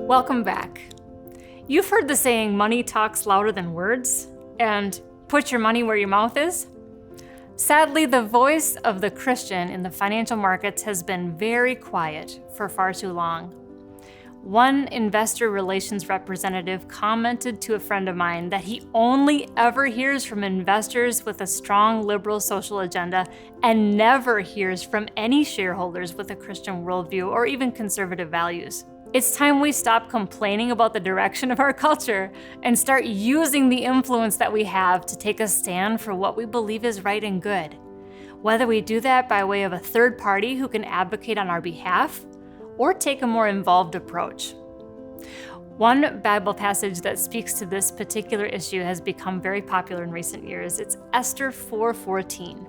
Welcome back. You've heard the saying, money talks louder than words, and put your money where your mouth is. Sadly, the voice of the Christian in the financial markets has been very quiet for far too long. One investor relations representative commented to a friend of mine that he only ever hears from investors with a strong liberal social agenda and never hears from any shareholders with a Christian worldview or even conservative values. It's time we stop complaining about the direction of our culture and start using the influence that we have to take a stand for what we believe is right and good. Whether we do that by way of a third party who can advocate on our behalf, or take a more involved approach. One Bible passage that speaks to this particular issue has become very popular in recent years. It's Esther 4:14.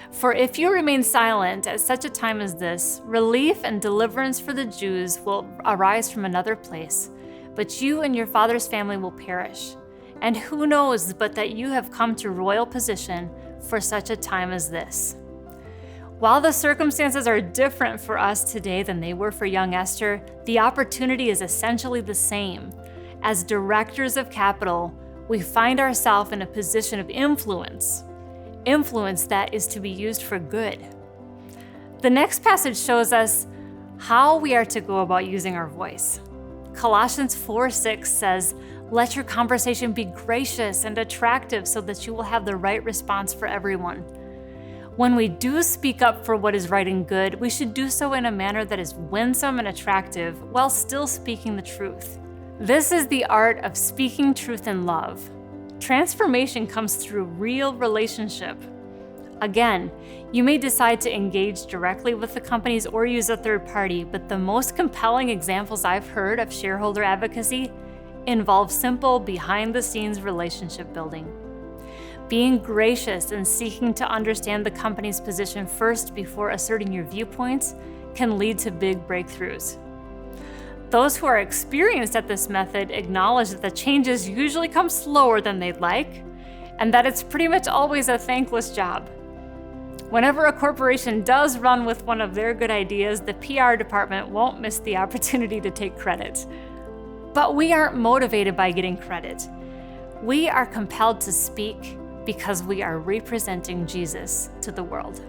For if you remain silent at such a time as this, relief and deliverance for the Jews will arise from another place, but you and your father's family will perish. And who knows but that you have come to royal position for such a time as this. While the circumstances are different for us today than they were for young Esther, the opportunity is essentially the same. As directors of capital, we find ourselves in a position of influence that is to be used for good. The next passage shows us how we are to go about using our voice. Colossians 4:6 says, "Let your conversation be gracious and attractive so that you will have the right response for everyone." When we do speak up for what is right and good, we should do so in a manner that is winsome and attractive while still speaking the truth. This is the art of speaking truth in love. Transformation comes through real relationship. Again, you may decide to engage directly with the companies or use a third party, but the most compelling examples I've heard of shareholder advocacy involve simple behind-the-scenes relationship building. Being gracious and seeking to understand the company's position first before asserting your viewpoints can lead to big breakthroughs. Those who are experienced at this method acknowledge that the changes usually come slower than they'd like, and that it's pretty much always a thankless job. Whenever a corporation does run with one of their good ideas, the PR department won't miss the opportunity to take credit. But we aren't motivated by getting credit. We are compelled to speak because we are representing Jesus to the world.